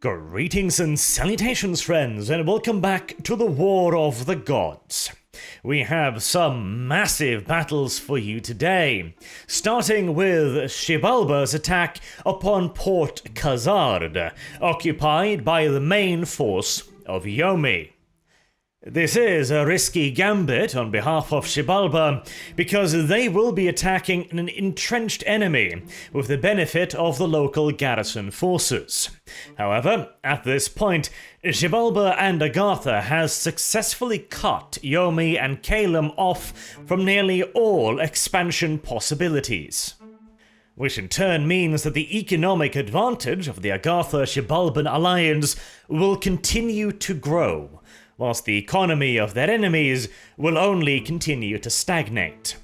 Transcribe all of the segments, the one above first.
Greetings and salutations, friends, and welcome back to the War of the Gods. We have some massive battles for you today, starting with Xibalba's attack upon Port Khazard, occupied by the main force of Yomi. This is a risky gambit on behalf of Xibalba because they will be attacking an entrenched enemy with the benefit of the local garrison forces. However, at this point, Xibalba and Agartha has successfully cut Yomi and Calum off from nearly all expansion possibilities, which in turn means that the economic advantage of the Agartha-Xibalban alliance will continue to grow, whilst the economy of their enemies will only continue to stagnate.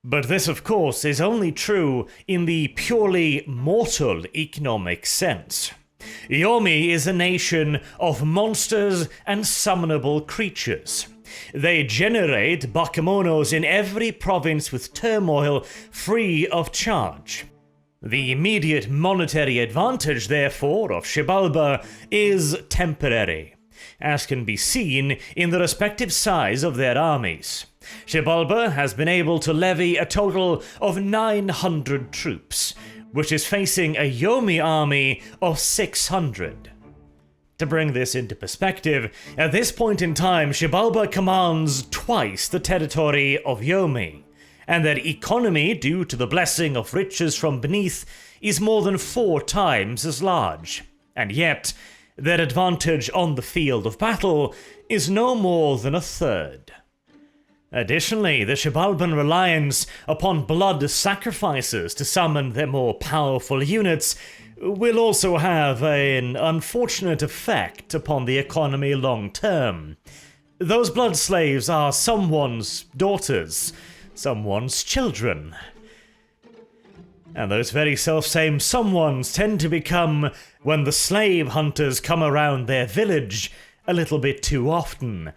But this, of course, is only true in the purely mortal economic sense. Yomi is a nation of monsters and summonable creatures. They generate bakemonos in every province with turmoil free of charge. The immediate monetary advantage, therefore, of Xibalba is temporary, as can be seen in the respective size of their armies. Xibalba has been able to levy a total of 900 troops, which is facing a Yomi army of 600. To bring this into perspective, at this point in time, Xibalba commands twice the territory of Yomi, and their economy, due to the blessing of riches from beneath, is more than 4 times as large. And yet, their advantage on the field of battle is no more than a third. Additionally, the Xibalban reliance upon blood sacrifices to summon their more powerful units will also have an unfortunate effect upon the economy long term. Those blood slaves are someone's daughters, someone's children. And those very self-same someones tend to become, when the slave hunters come around their village, a little bit too often,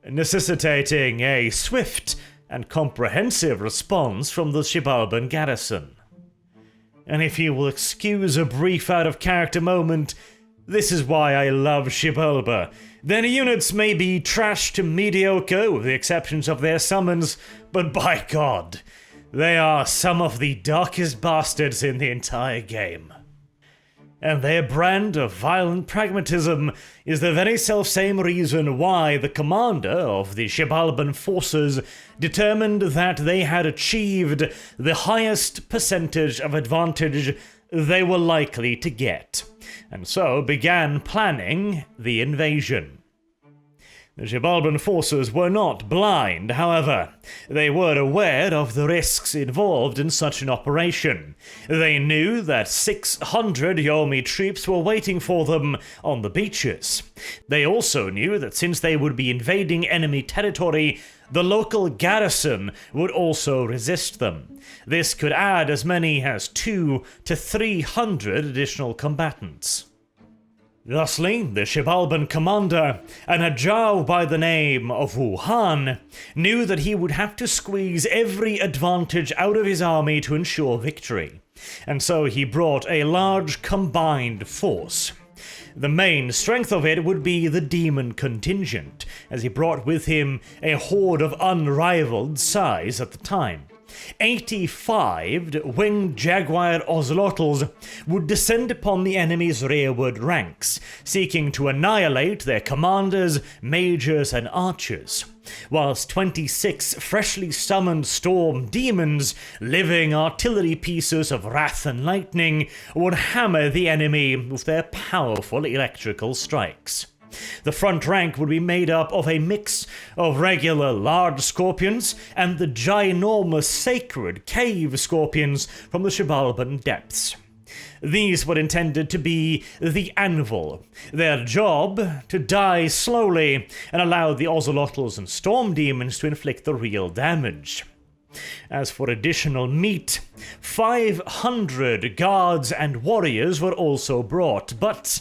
necessitating a swift and comprehensive response from the Xibalban garrison. And if you will excuse a brief out-of-character moment, this is why I love Xibalba. Their units may be trash to mediocre, with the exceptions of their summons, but by God, they are some of the darkest bastards in the entire game. And their brand of violent pragmatism is the very selfsame reason why the commander of the Xibalban forces determined that they had achieved the highest percentage of advantage they were likely to get, and so began planning the invasion. The Xibalban forces were not blind, however. They were aware of the risks involved in such an operation. They knew that 600 Yomi troops were waiting for them on the beaches. They also knew that since they would be invading enemy territory, the local garrison would also resist them. This could add as many as 200 to 300 additional combatants. Thusly, the Xibalban commander, an Hajau by the name of Wuhan, knew that he would have to squeeze every advantage out of his army to ensure victory, and so he brought a large combined force. The main strength of it would be the demon contingent, as he brought with him a horde of unrivaled size at the time. 85 winged jaguar ocelotls would descend upon the enemy's rearward ranks, seeking to annihilate their commanders, majors, and archers, whilst 26 freshly summoned storm demons, living artillery pieces of wrath and lightning, would hammer the enemy with their powerful electrical strikes. The front rank would be made up of a mix of regular large scorpions and the ginormous sacred cave scorpions from the Xibalban depths. These were intended to be the anvil, their job to die slowly and allow the ocelotls and storm demons to inflict the real damage. As for additional meat, 500 guards and warriors were also brought, but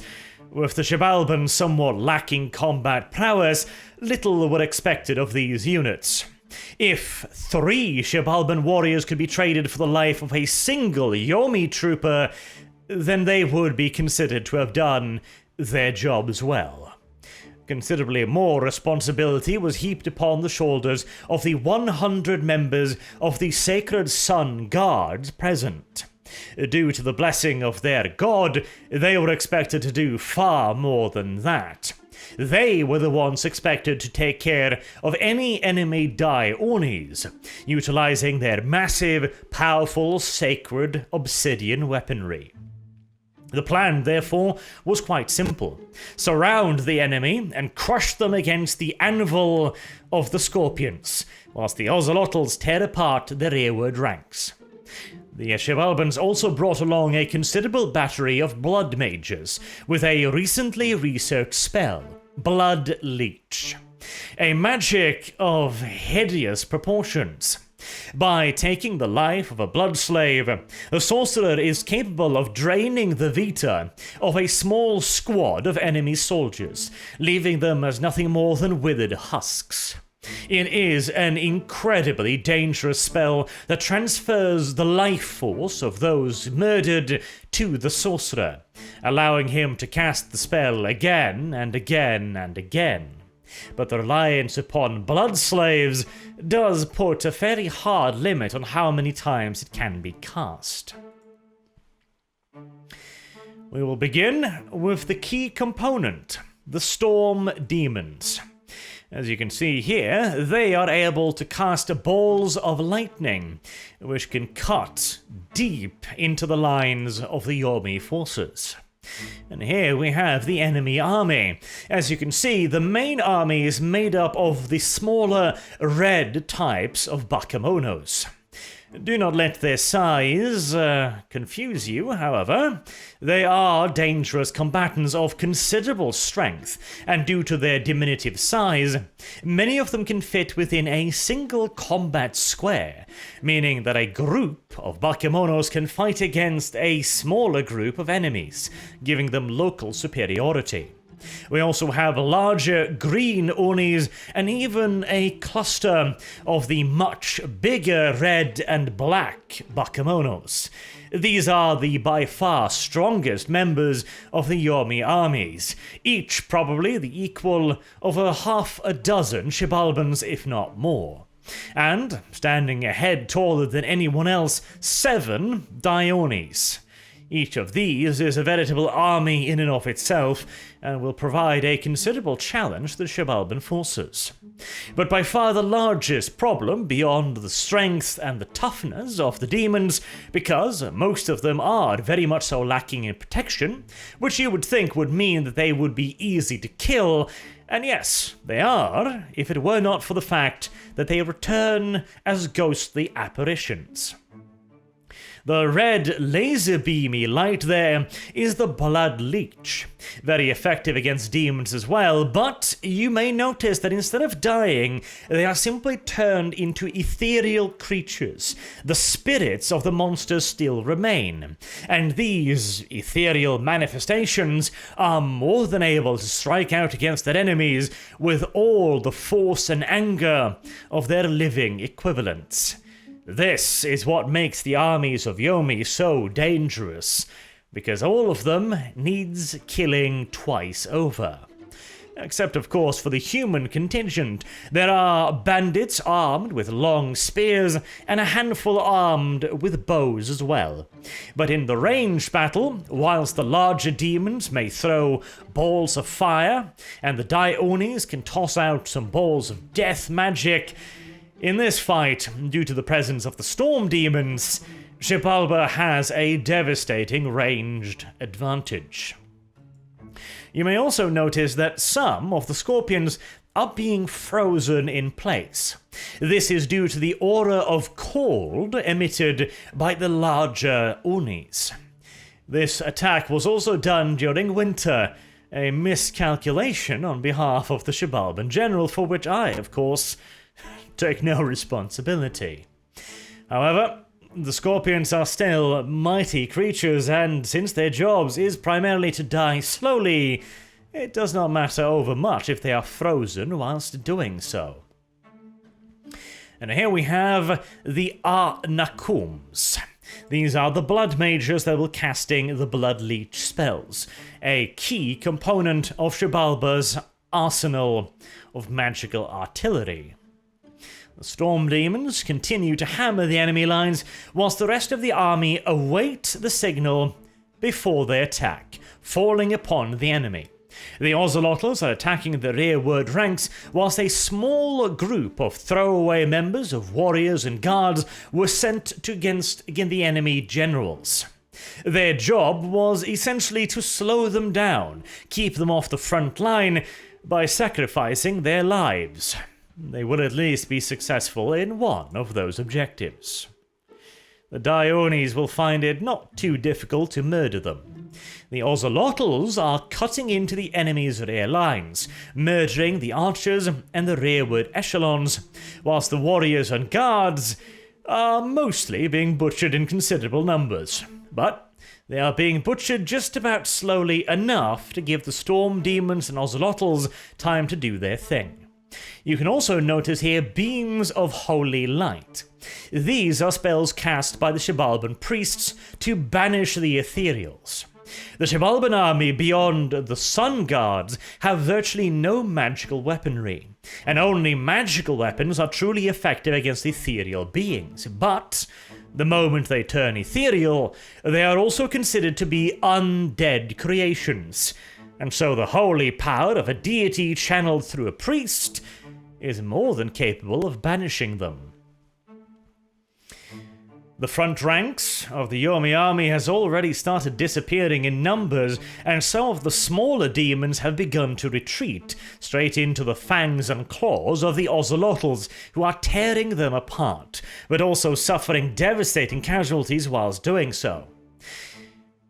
with the Xibalban somewhat lacking combat prowess, little were expected of these units. If 3 Xibalban warriors could be traded for the life of a single Yomi trooper, then they would be considered to have done their jobs well. Considerably more responsibility was heaped upon the shoulders of the 100 members of the Sacred Sun Guards present. Due to the blessing of their god, they were expected to do far more than that. They were the ones expected to take care of any enemy Dai Onis, utilizing their massive, powerful, sacred obsidian weaponry. The plan, therefore, was quite simple. Surround the enemy and crush them against the anvil of the Scorpions, whilst the Ozelotls tear apart the rearward ranks. The Xibalbans also brought along a considerable battery of blood mages, with a recently researched spell, Blood Leech. A magic of hideous proportions. By taking the life of a blood slave, the sorcerer is capable of draining the vita of a small squad of enemy soldiers, leaving them as nothing more than withered husks. It is an incredibly dangerous spell that transfers the life force of those murdered to the sorcerer, allowing him to cast the spell again and again and again. But the reliance upon blood slaves does put a very hard limit on how many times it can be cast. We will begin with the key component, the Storm Demons. As you can see here, they are able to cast balls of lightning, which can cut deep into the lines of the Yomi forces. And here we have the enemy army. As you can see, the main army is made up of the smaller red types of Bakemonos. Do not let their size confuse you, however. They are dangerous combatants of considerable strength, and due to their diminutive size, many of them can fit within a single combat square, meaning that a group of Bakemonos can fight against a smaller group of enemies, giving them local superiority. We also have larger green Onis and even a cluster of the much bigger red and black Bakemonos. These are the by far strongest members of the Yomi armies, each probably the equal of half a dozen Xibalbans, if not more. And, standing a head taller than anyone else, 7 Daionis. Each of these is a veritable army in and of itself, and will provide a considerable challenge to the Xibalban forces. But by far the largest problem, beyond the strength and the toughness of the demons, because most of them are very much so lacking in protection, which you would think would mean that they would be easy to kill, and yes, they are, if it were not for the fact that they return as ghostly apparitions. The red laser beamy light there is the Blood Leech, very effective against demons as well, but you may notice that instead of dying, they are simply turned into ethereal creatures. The spirits of the monsters still remain, and these ethereal manifestations are more than able to strike out against their enemies with all the force and anger of their living equivalents. This is what makes the armies of Yomi so dangerous, because all of them needs killing twice over. Except, of course, for the human contingent. There are bandits armed with long spears, and a handful armed with bows as well. But in the ranged battle, whilst the larger demons may throw balls of fire, and the Daionis can toss out some balls of death magic, in this fight, due to the presence of the Storm Demons, Xibalba has a devastating ranged advantage. You may also notice that some of the Scorpions are being frozen in place. This is due to the aura of cold emitted by the larger Onis. This attack was also done during winter, a miscalculation on behalf of the Xibalban general, for which I, of course, take no responsibility. However, the Scorpions are still mighty creatures, and since their jobs is primarily to die slowly, it does not matter overmuch if they are frozen whilst doing so. And here we have the Arnakums. These are the blood mages that will casting the blood leech spells, a key component of Xibalba's arsenal of magical artillery. The storm demons continue to hammer the enemy lines whilst the rest of the army await the signal before they attack, falling upon the enemy. The Ozelotls are attacking the rearward ranks, whilst a small group of throwaway members of warriors and guards were sent against the enemy generals. Their job was essentially to slow them down, keep them off the front line by sacrificing their lives. They would at least be successful in one of those objectives. The Dionis will find it not too difficult to murder them. The Ozelotls are cutting into the enemy's rear lines, murdering the archers and the rearward echelons, whilst the warriors and guards are mostly being butchered in considerable numbers. But they are being butchered just about slowly enough to give the storm demons and Ozelotls time to do their thing. You can also notice here beams of holy light. These are spells cast by the Xibalban priests to banish the ethereals. The Xibalban army beyond the Sun Guards have virtually no magical weaponry, and only magical weapons are truly effective against ethereal beings. But the moment they turn ethereal, they are also considered to be undead creations, and so the holy power of a deity channeled through a priest is more than capable of banishing them. The front ranks of the Yomi army has already started disappearing in numbers, and some of the smaller demons have begun to retreat straight into the fangs and claws of the Ozelotls, who are tearing them apart, but also suffering devastating casualties whilst doing so.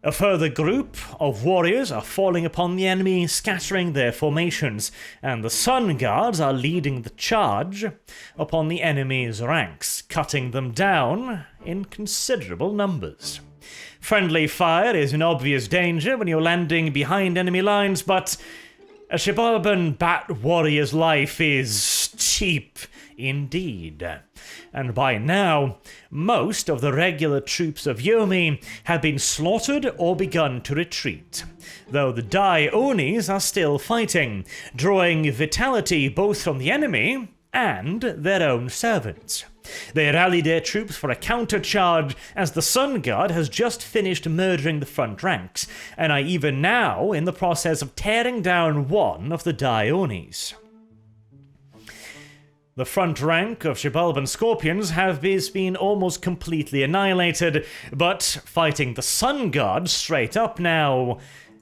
A further group of warriors are falling upon the enemy, scattering their formations, and the Sun Guards are leading the charge upon the enemy's ranks, cutting them down in considerable numbers. Friendly fire is in obvious danger when you're landing behind enemy lines, but a Xibalban Bat warrior's life is cheap indeed. And by now, most of the regular troops of Yomi have been slaughtered or begun to retreat, though the Dionis are still fighting, drawing vitality both from the enemy and their own servants. They rallied their troops for a countercharge as the Sun Guard has just finished murdering the front ranks, and are even now in the process of tearing down one of the Dionis. The front rank of Xibalban Scorpions have been almost completely annihilated, but fighting the Sun Guard straight up now,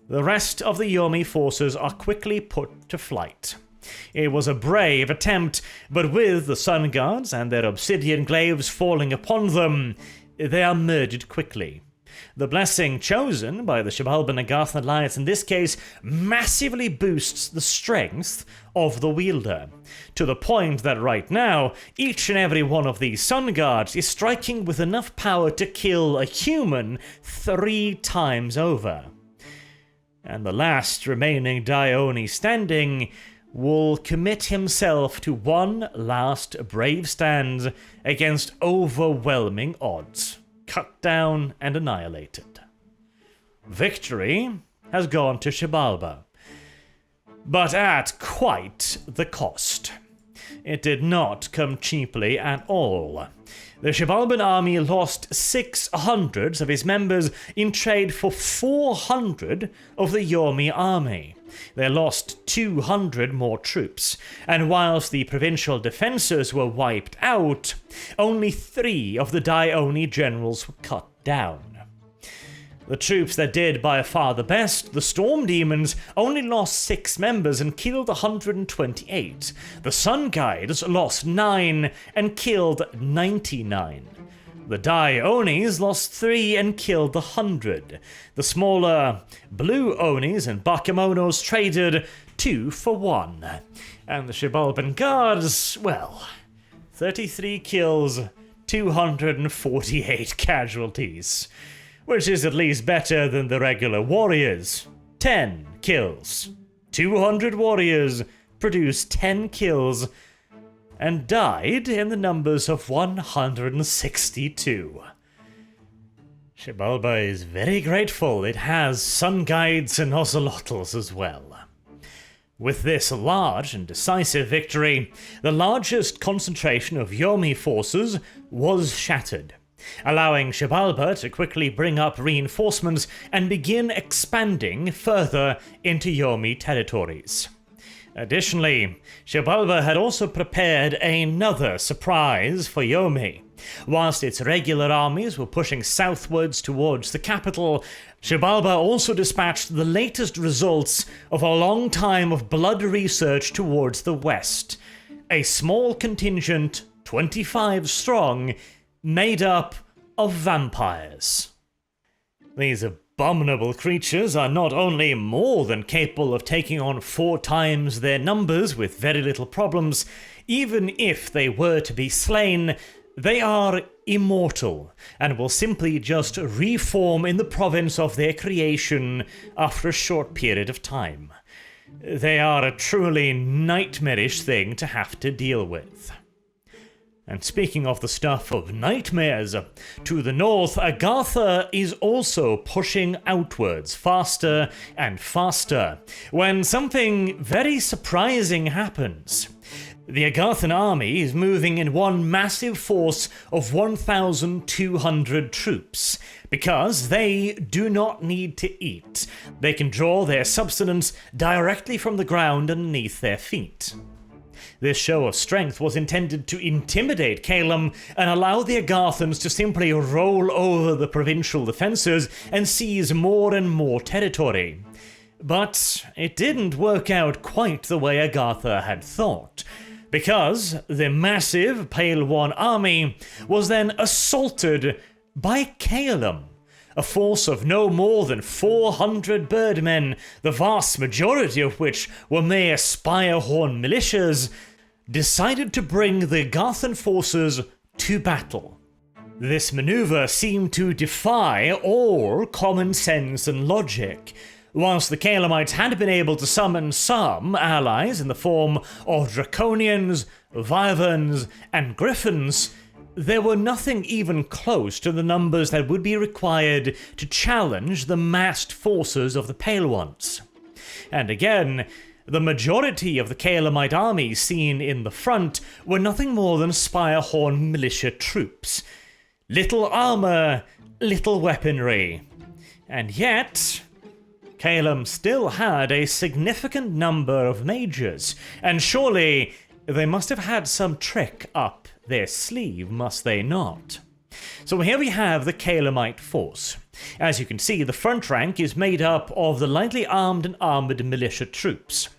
the rest of the Yomi forces are quickly put to flight. It was a brave attempt, but with the Sun Guards and their obsidian glaives falling upon them, they are murdered quickly. The blessing chosen by the Xibalban Agarthan Alliance in this case massively boosts the strength of the wielder, to the point that right now, each and every one of these Sun Guards is striking with enough power to kill a human 3 times over. And the last remaining Dione standing will commit himself to one last brave stand against overwhelming odds, cut down and annihilated. Victory has gone to Xibalba, but at quite the cost. It did not come cheaply at all. The Xibalban army lost 600 of his members in trade for 400 of the Yomi army. They lost 200 more troops, and whilst the provincial defences were wiped out, only 3 of the Dione generals were cut down. The troops that did by far the best, the Storm Demons, only lost 6 members and killed 128. The Sun Guides lost 9 and killed 99. The Dionis lost 3 and killed 100. The smaller Blue Onis and Bakemonos traded 2 for 1. And the Xibalban Guards, well, 33 kills, 248 casualties. Which is at least better than the regular warriors. 10 kills. 200 warriors produced 10 kills and died in the numbers of 162. Xibalba is very grateful it has sun guides and ocelotls as well. With this large and decisive victory, the largest concentration of Yomi forces was shattered, allowing Xibalba to quickly bring up reinforcements and begin expanding further into Yomi territories. Additionally, Xibalba had also prepared another surprise for Yomi. Whilst its regular armies were pushing southwards towards the capital, Xibalba also dispatched the latest results of a long time of blood research towards the west. A small contingent, 25 strong, made up of vampires. These abominable creatures are not only more than capable of taking on 4 times their numbers with very little problems, even if they were to be slain, they are immortal and will simply just reform in the province of their creation after a short period of time. They are a truly nightmarish thing to have to deal with. And speaking of the stuff of nightmares, to the north, Agartha is also pushing outwards faster and faster, when something very surprising happens. The Agarthan army is moving in one massive force of 1,200 troops, because they do not need to eat. They can draw their subsistence directly from the ground underneath their feet. This show of strength was intended to intimidate Calum and allow the Agarthans to simply roll over the provincial defences and seize more and more territory. But it didn't work out quite the way Agartha had thought, because the massive Pale One army was then assaulted by Calum, a force of no more than 400 birdmen, the vast majority of which were mere Spirehorn militias, decided to bring the Agarthan forces to battle. This maneuver seemed to defy all common sense and logic. Whilst the Calamites had been able to summon some allies in the form of Draconians, Wyverns, and Griffins, there were nothing even close to the numbers that would be required to challenge the massed forces of the Pale Ones. And again, the majority of the Calamite armies seen in the front were nothing more than Spirehorn militia troops. Little armor, little weaponry. And yet, Calum still had a significant number of mages, and surely they must have had some trick up their sleeve, must they not? So here we have the Calamite force. As you can see, the front rank is made up of the lightly armed and armoured militia troops.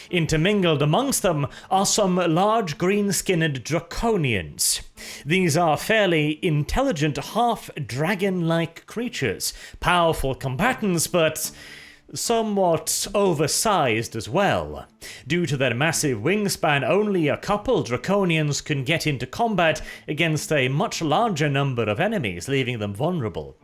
Intermingled amongst them are some large green-skinned Draconians. These are fairly intelligent, half-dragon-like creatures, powerful combatants, but somewhat oversized as well. Due to their massive wingspan, only a couple Draconians can get into combat against a much larger number of enemies, leaving them vulnerable.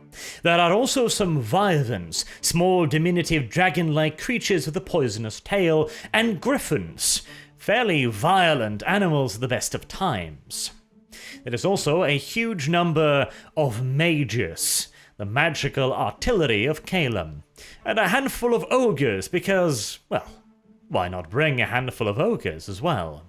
There are also some Wyverns, small diminutive dragon-like creatures with a poisonous tail, and Griffins, fairly violent animals at the best of times. There is also a huge number of mages, the magical artillery of Calum, and a handful of ogres because, well, why not bring a handful of ogres as well?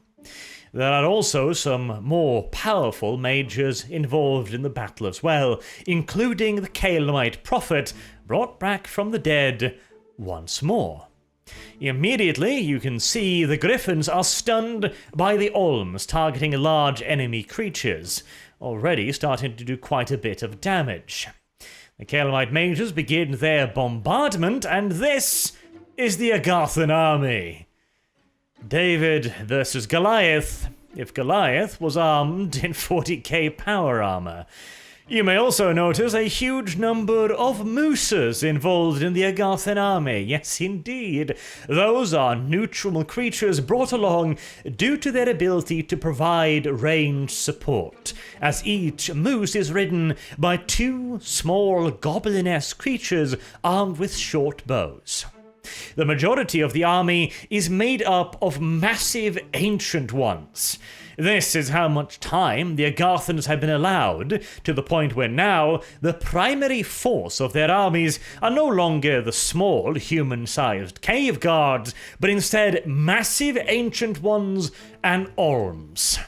There are also some more powerful mages involved in the battle as well, including the Calamite prophet brought back from the dead once more. Immediately, you can see the Griffins are stunned by the Olms targeting large enemy creatures, already starting to do quite a bit of damage. The Calamite mages begin their bombardment, and this is the Agarthan army. David versus Goliath, if Goliath was armed in 40k power armor. You may also notice a huge number of mooses involved in the Agarthan army. Yes, indeed. Those are neutral creatures brought along due to their ability to provide ranged support, as each moose is ridden by 2 small goblin-esque creatures armed with short bows. The majority of the army is made up of massive ancient ones. This is how much time the Agarthans have been allowed, to the point where now the primary force of their armies are no longer the small, human-sized cave guards, but instead massive ancient ones and Orms.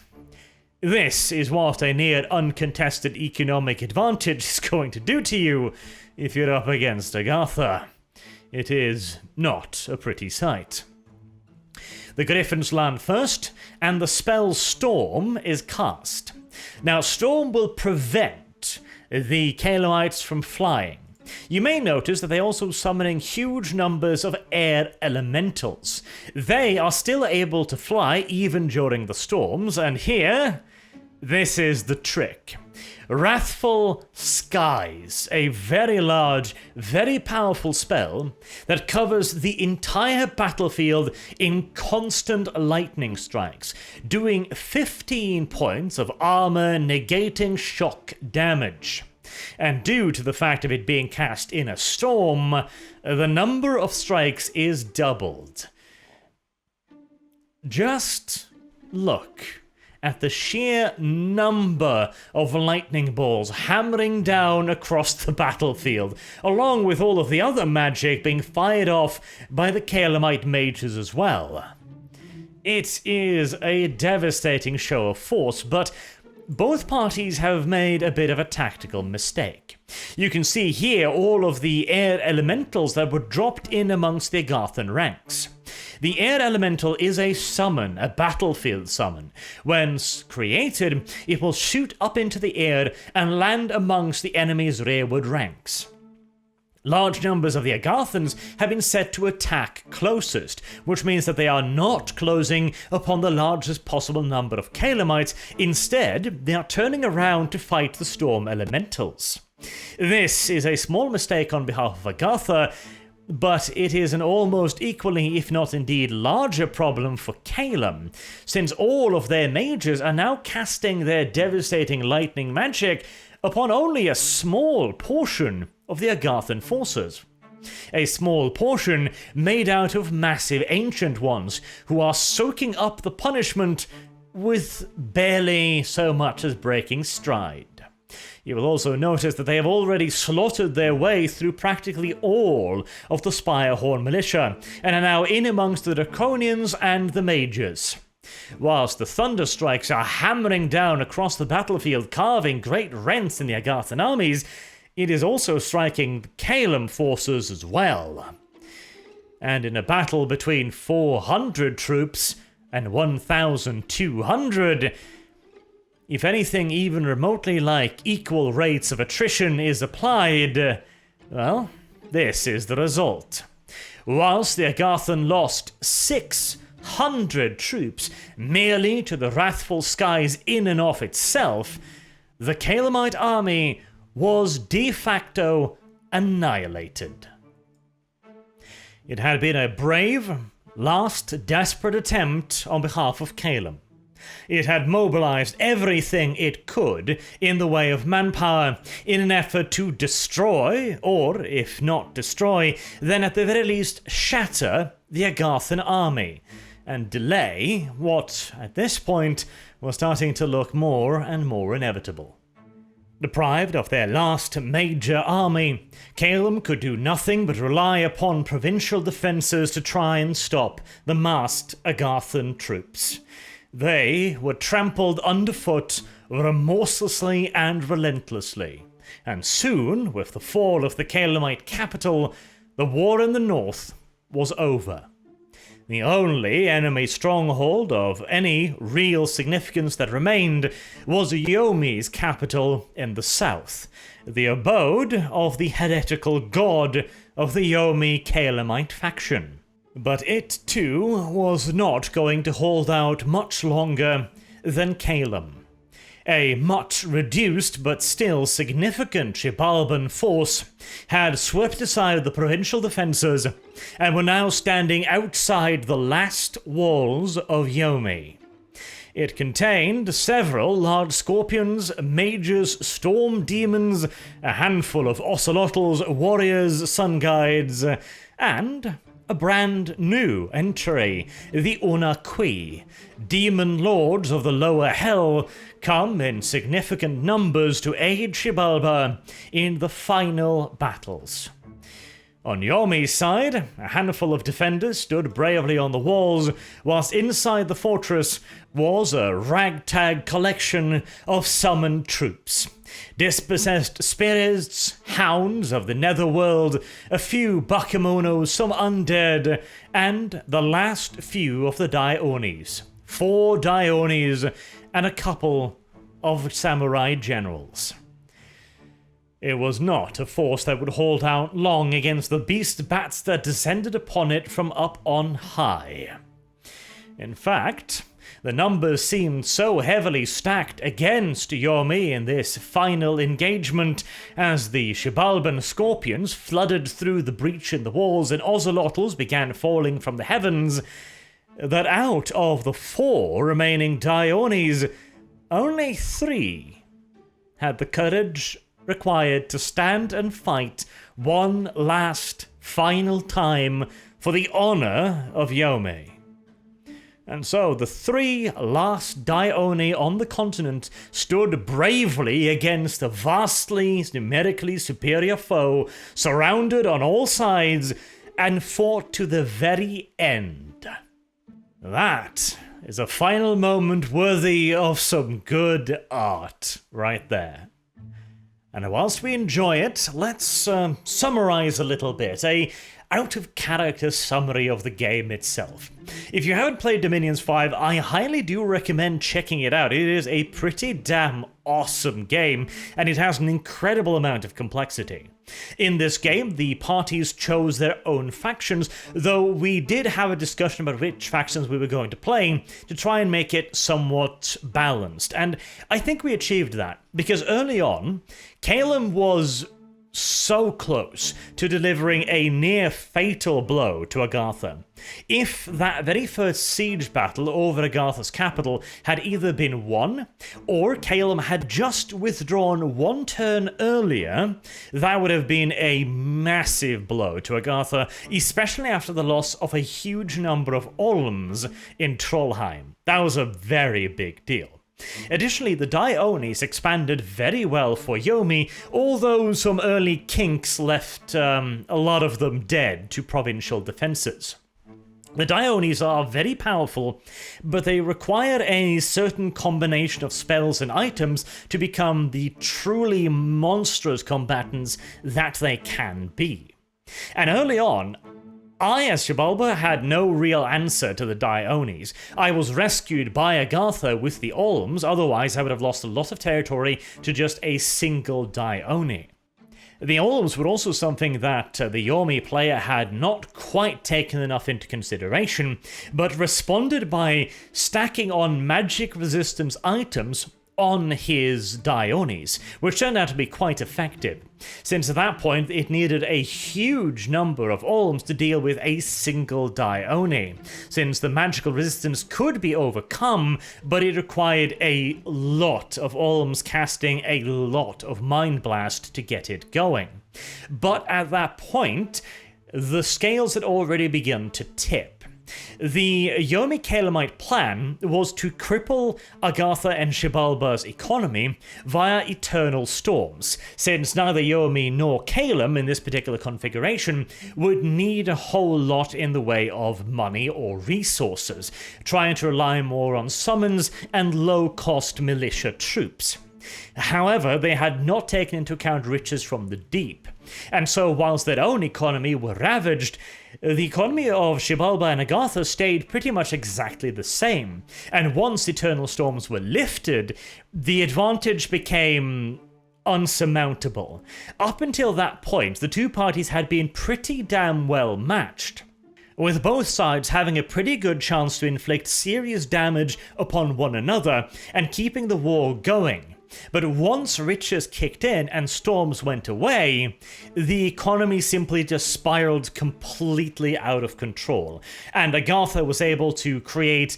This is what a near uncontested economic advantage is going to do to you if you're up against Agartha. It is not a pretty sight. The Griffins land first, and the spell Storm is cast. Now, Storm will prevent the Calamites from flying. You may notice that they're also summoning huge numbers of air elementals. They are still able to fly even during the storms, and here, this is the trick. Wrathful Skies, a very large, very powerful spell that covers the entire battlefield in constant lightning strikes, doing 15 points of armor negating shock damage. And due to the fact of it being cast in a storm, the number of strikes is doubled. Just look at the sheer number of lightning bolts hammering down across the battlefield, along with all of the other magic being fired off by the Calamite mages as well. It is a devastating show of force, but both parties have made a bit of a tactical mistake. You can see here all of the air elementals that were dropped in amongst the Agarthan ranks. The air elemental is a summon, a battlefield summon. When created, it will shoot up into the air and land amongst the enemy's rearward ranks. Large numbers of the Agarthans have been set to attack closest, which means that they are not closing upon the largest possible number of Calamites. Instead, they are turning around to fight the storm elementals. This is a small mistake on behalf of Agartha, but it is an almost equally, if not indeed larger problem for Calum, since all of their mages are now casting their devastating lightning magic upon only a small portion of the Agarthan forces. A small portion made out of massive ancient ones, who are soaking up the punishment with barely so much as breaking stride. You will also notice that they have already slaughtered their way through practically all of the Spirehorn militia, and are now in amongst the Draconians and the mages. Whilst the thunder strikes are hammering down across the battlefield, carving great rents in the Agarthan armies, it is also striking the Calum forces as well. And in a battle between 400 troops and 1,200, if anything even remotely like equal rates of attrition is applied, well, this is the result. Whilst the Agarthan lost 600 troops merely to the Wrathful Skies in and of itself, the Calamite army was de facto annihilated. It had been a brave, last desperate attempt on behalf of Calum. It had mobilized everything it could in the way of manpower in an effort to destroy, or if not destroy, then at the very least shatter the Agarthan army, and delay what, at this point, was starting to look more and more inevitable. Deprived of their last major army, Calum could do nothing but rely upon provincial defences to try and stop the massed Agarthan troops. They were trampled underfoot remorselessly and relentlessly, and soon, with the fall of the Calamite capital, the war in the north was over. The only enemy stronghold of any real significance that remained was Yomi's capital in the south, the abode of the heretical god of the Yomi Calamite faction. But it, too, was not going to hold out much longer than Calum. A much reduced but still significant Xibalban force had swept aside the provincial defences and were now standing outside the last walls of Yomi. It contained several large scorpions, mages, storm demons, a handful of ocelotls, warriors, sun guides, and a brand new entry, the Unaqui. Demon lords of the lower hell come in significant numbers to aid Xibalba in the final battles. On Yomi's side, a handful of defenders stood bravely on the walls, whilst inside the fortress was a ragtag collection of summoned troops. Dispossessed spirits, hounds of the netherworld, a few bakemonos, some undead, and the last few of the Daionis. 4 Daionis and a couple of samurai generals. It was not a force that would hold out long against the beast bats that descended upon it from up on high. In fact, the numbers seemed so heavily stacked against Yomi in this final engagement as the Xibalban scorpions flooded through the breach in the walls and ocelotls began falling from the heavens, that out of the 4 remaining Daionis, only 3 had the courage required to stand and fight one last, final time for the honor of Yomi. And so the 3 last Daioni on the continent stood bravely against a vastly, numerically superior foe, surrounded on all sides, and fought to the very end. That is a final moment worthy of some good art right there. And whilst we enjoy it, let's summarize a little bit, a out-of-character summary of the game itself. If you haven't played Dominions 5, I highly do recommend checking it out. It is a pretty damn awesome game, and it has an incredible amount of complexity. In this game, the parties chose their own factions, though we did have a discussion about which factions we were going to play to try and make it somewhat balanced, and I think we achieved that, because early on, Calum was so close to delivering a near-fatal blow to Agartha. If that very first siege battle over Agartha's capital had either been won, or Calum had just withdrawn 1 turn earlier, that would have been a massive blow to Agartha, especially after the loss of a huge number of Olms in Trollheim. That was a very big deal. Additionally, the Daionis expanded very well for Yomi, although some early kinks left a lot of them dead to provincial defenses. The Daionis are very powerful, but they require a certain combination of spells and items to become the truly monstrous combatants that they can be. And early on, I, as Xibalba, had no real answer to the Daionis. I was rescued by Agartha with the Olms, otherwise I would have lost a lot of territory to just a single Daioni. The Olms were also something that the Yomi player had not quite taken enough into consideration, but responded by stacking on magic resistance items on his Daionis, which turned out to be quite effective, since at that point it needed a huge number of Olms to deal with a single Daioni, since the magical resistance could be overcome, but it required a lot of Olms casting a lot of Mind Blast to get it going. But at that point, the scales had already begun to tip. The Yomi Calamite plan was to cripple Agartha and Xibalba's economy via eternal storms, since neither Yomi nor Calum in this particular configuration would need a whole lot in the way of money or resources, trying to rely more on summons and low-cost militia troops. However, they had not taken into account riches from the deep, and so whilst their own economy were ravaged, the economy of Xibalba and Agartha stayed pretty much exactly the same, and once eternal storms were lifted, the advantage became unsurmountable. Up until that point, the two parties had been pretty damn well matched, with both sides having a pretty good chance to inflict serious damage upon one another and keeping the war going. But once riches kicked in and storms went away, the economy simply just spiraled completely out of control, and Agartha was able to create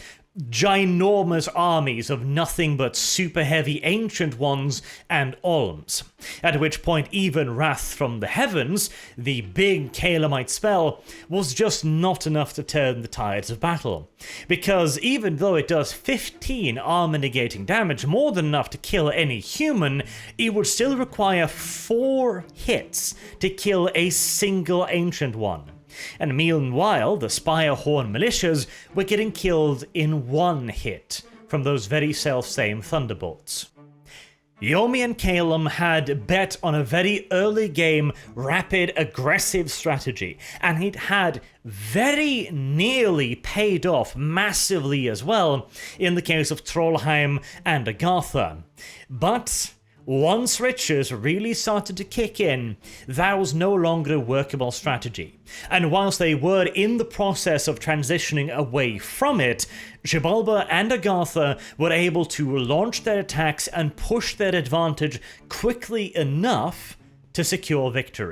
ginormous armies of nothing but super heavy ancient ones and Olms. At which point even Wrath from the Heavens, the big Calamite spell, was just not enough to turn the tides of battle. Because even though it does 15 armor negating damage, more than enough to kill any human, it would still require 4 hits to kill a single ancient one. And meanwhile, the Spirehorn militias were getting killed in 1 hit from those very self-same thunderbolts. Yomi and Calum had bet on a very early game, rapid, aggressive strategy, and it had very nearly paid off massively as well in the case of Trollheim and Agartha. But once riches really started to kick in, that was no longer a workable strategy. And whilst they were in the process of transitioning away from it, Xibalba and Agartha were able to launch their attacks and push their advantage quickly enough to secure victory.